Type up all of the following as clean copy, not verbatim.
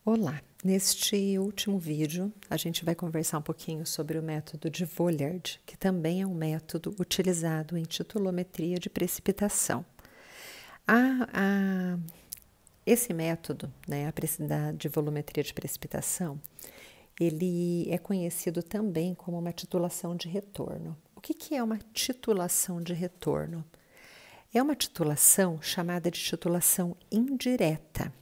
Olá! Neste último vídeo, a gente vai conversar um pouquinho sobre o método de Vollard, que também é um método utilizado em titulometria de precipitação. Esse método, de volumetria de precipitação, ele é conhecido também como uma titulação de retorno. O que é uma titulação de retorno? É uma titulação chamada de titulação indireta.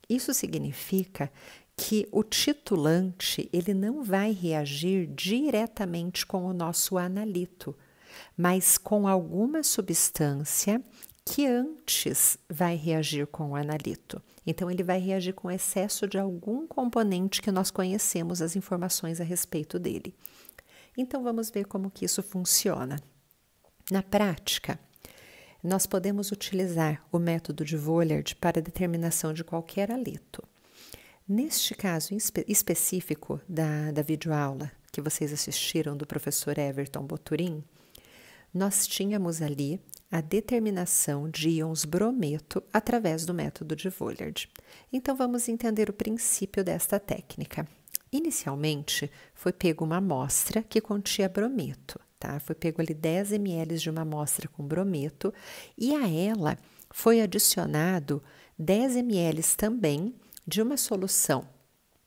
Isso significa que o titulante ele não vai reagir diretamente com o nosso analito, mas com alguma substância que antes vai reagir com o analito. Então, ele vai reagir com excesso de algum componente que nós conhecemos as informações a respeito dele. Então, vamos ver como que isso funciona. Na prática, nós podemos utilizar o método de Vollard para a determinação de qualquer haleto. Neste caso específico da videoaula que vocês assistiram do professor Everton Boturin, nós tínhamos ali a determinação de íons brometo através do método de Vollard. Então, vamos entender o princípio desta técnica. Inicialmente, foi pego uma amostra que continha brometo. Foi pego ali 10 ml de uma amostra com brometo e a ela foi adicionado 10 ml também de uma solução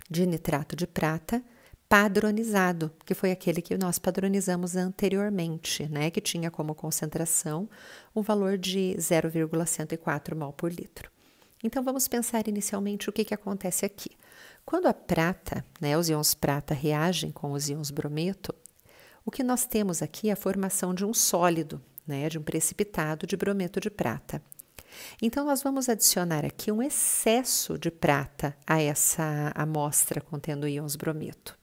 de nitrato de prata padronizado, que foi aquele que nós padronizamos anteriormente, que tinha como concentração um valor de 0,104 mol por litro. Então, vamos pensar inicialmente o que acontece aqui. Quando a prata, os íons prata reagem com os íons brometo, o que nós temos aqui é a formação de um sólido, de um precipitado de brometo de prata. Então, nós vamos adicionar aqui um excesso de prata a essa amostra contendo íons brometo.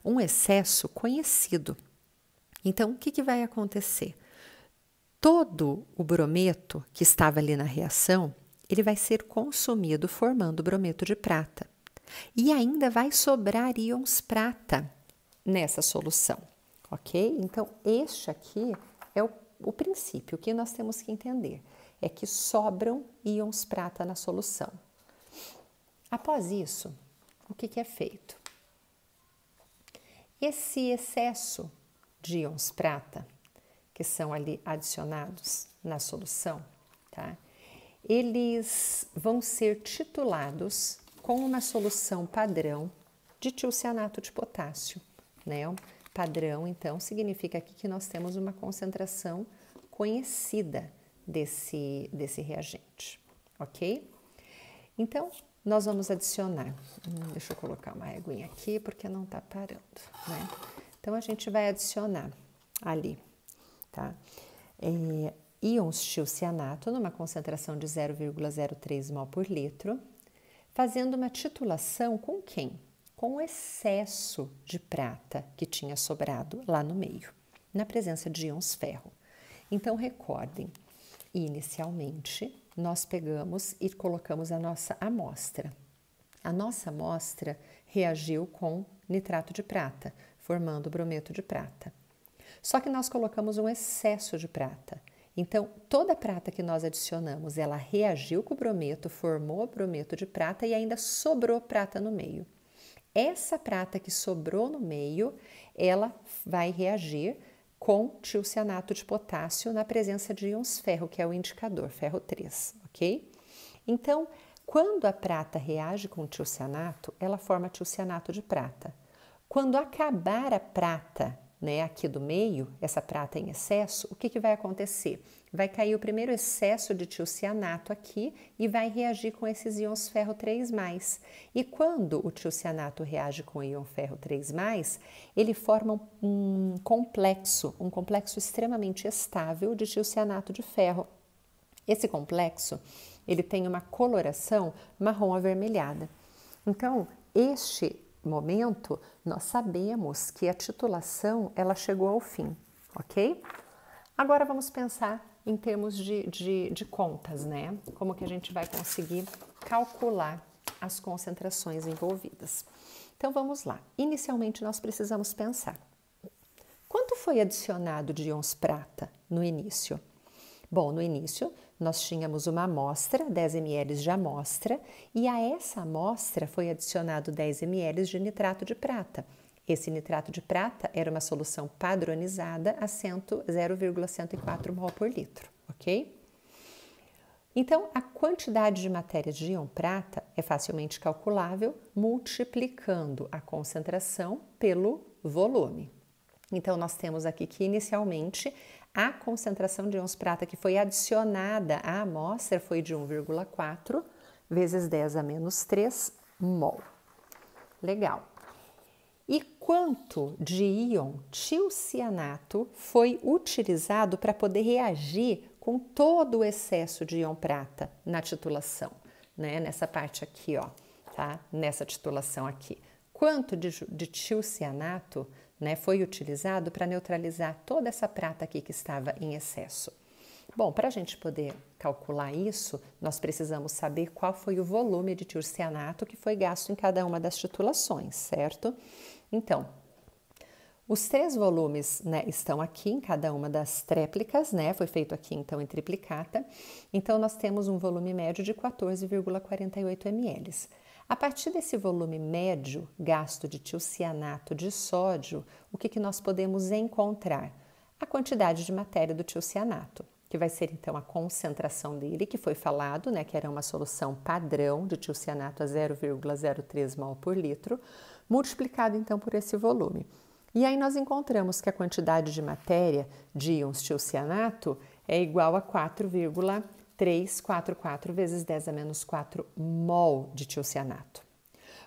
Um excesso conhecido. Então, o que vai acontecer? Todo o brometo que estava ali na reação, ele vai ser consumido formando brometo de prata. E ainda vai sobrar íons prata nessa solução. Ok? Então, este aqui é o princípio. O que nós temos que entender é que sobram íons prata na solução. Após isso, o que é feito? Esse excesso de íons prata, que são ali adicionados na solução, eles vão ser titulados com uma solução padrão de tiocianato de potássio, Padrão, então, significa aqui que nós temos uma concentração conhecida desse reagente, ok? Então, nós vamos adicionar, deixa eu colocar uma aguinha aqui porque não tá parando, Então, a gente vai adicionar ali, íons tiocianato numa concentração de 0,03 mol por litro, fazendo uma titulação com quem? Com o excesso de prata que tinha sobrado lá no meio, na presença de íons ferro. Então, recordem, inicialmente, nós pegamos e colocamos a nossa amostra. A nossa amostra reagiu com nitrato de prata, formando brometo de prata. Só que nós colocamos um excesso de prata. Então, toda a prata que nós adicionamos, ela reagiu com o brometo, formou brometo de prata e ainda sobrou prata no meio. Essa prata que sobrou no meio, ela vai reagir com tiocianato de potássio na presença de íons ferro, que é o indicador, ferro 3, ok? Então, quando a prata reage com o tiocianato, ela forma tiocianato de prata. Quando acabar a prata, aqui do meio, essa prata em excesso, o que vai acontecer? Vai cair o primeiro excesso de tiocianato aqui e vai reagir com esses íons ferro 3+. E quando o tiocianato reage com o íon ferro 3+, ele forma um complexo extremamente estável de tiocianato de ferro. Esse complexo, ele tem uma coloração marrom avermelhada. Então, este momento, nós sabemos que a titulação, ela chegou ao fim, ok? Agora, vamos pensar em termos de contas, Como que a gente vai conseguir calcular as concentrações envolvidas. Então, vamos lá. Inicialmente, nós precisamos pensar. Quanto foi adicionado de íons prata no início? Bom, no início, nós tínhamos uma amostra, 10 ml de amostra, e a essa amostra foi adicionado 10 ml de nitrato de prata. Esse nitrato de prata era uma solução padronizada a 0,104 mol por litro, ok? Então, a quantidade de matéria de íon prata é facilmente calculável multiplicando a concentração pelo volume. Então, nós temos aqui que, inicialmente, a concentração de íons prata que foi adicionada à amostra foi de 1,4 vezes 10 a menos 3 mol. Legal. E quanto de íon tilcianato foi utilizado para poder reagir com todo o excesso de íon prata na titulação, né? Nessa parte aqui, ó, tá? Nessa titulação aqui. Quanto de tilcianato, né, foi utilizado para neutralizar toda essa prata aqui que estava em excesso? Bom, para a gente poder calcular isso, nós precisamos saber qual foi o volume de tilcianato que foi gasto em cada uma das titulações, certo? Então, os 3 volumes, né, estão aqui em cada uma das tréplicas, né? Foi feito aqui então em triplicata. Então, nós temos um volume médio de 14,48 ml. A partir desse volume médio gasto de tilcianato de sódio, o que nós podemos encontrar? A quantidade de matéria do tilcianato, que vai ser então a concentração dele, que foi falado, né, que era uma solução padrão de tilcianato a 0,03 mol por litro, multiplicado então por esse volume. E aí nós encontramos que a quantidade de matéria de íons tilcianato é igual a 4,344 vezes 10 a menos 4 mol de tilcianato.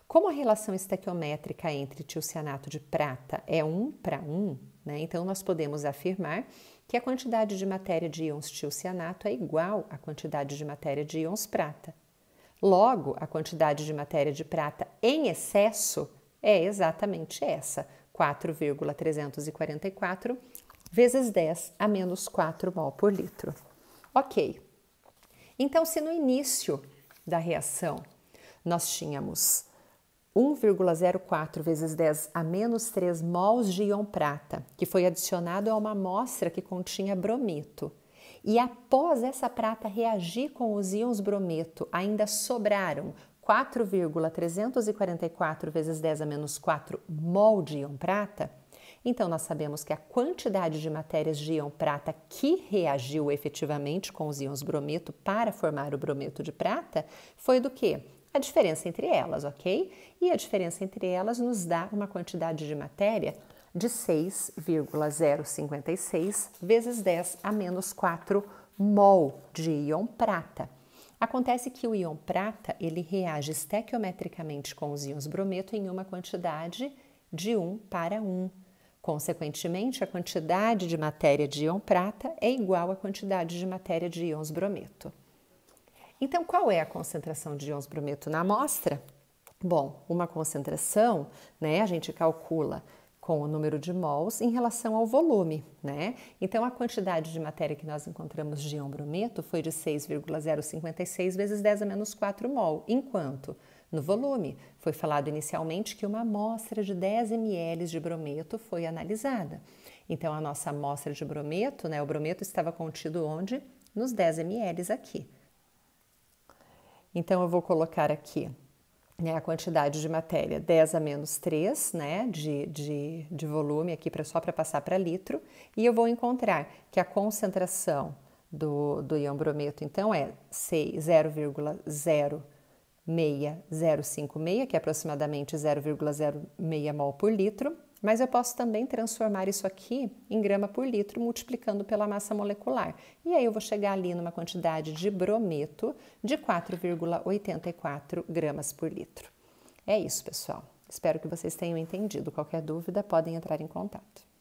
Como a relação estequiométrica entre tilcianato de prata é 1:1, né, então nós podemos afirmar que a quantidade de matéria de íons tilcianato é igual à quantidade de matéria de íons prata. Logo, a quantidade de matéria de prata em excesso é exatamente essa, 4,344 vezes 10 a menos 4 mol por litro. Ok, então se no início da reação nós tínhamos 1,04 vezes 10 a menos 3 mols de íon prata, que foi adicionado a uma amostra que continha brometo, e após essa prata reagir com os íons brometo, ainda sobraram 4,344 vezes 10 a menos 4 mol de íon prata, então nós sabemos que a quantidade de matérias de íon prata que reagiu efetivamente com os íons brometo para formar o brometo de prata foi do quê? A diferença entre elas, ok? E a diferença entre elas nos dá uma quantidade de matéria de 6,056 vezes 10 a menos 4 mol de íon prata. Acontece que o íon prata, ele reage estequiometricamente com os íons brometo em uma quantidade de 1:1. Consequentemente, a quantidade de matéria de íon prata é igual à quantidade de matéria de íons brometo. Então, qual é a concentração de íons brometo na amostra? Bom, uma concentração, né, a gente calcula com o número de mols em relação ao volume, né? Então, a quantidade de matéria que nós encontramos de íon brometo foi de 6,056 vezes 10 a menos 4 mol, enquanto no volume foi falado inicialmente que uma amostra de 10 ml de brometo foi analisada. Então, a nossa amostra de brometo, né, o brometo estava contido onde? Nos 10 ml aqui. Então, eu vou colocar aqui, né, a quantidade de matéria 10 a menos 3, né, de volume aqui só para passar para litro, e eu vou encontrar que a concentração do íon brometo, então, é 0,06056, que é aproximadamente 0,06 mol por litro, mas eu posso também transformar isso aqui em grama por litro, multiplicando pela massa molecular. E aí eu vou chegar ali numa quantidade de brometo de 4,84 gramas por litro. É isso, pessoal. Espero que vocês tenham entendido. Qualquer dúvida, podem entrar em contato.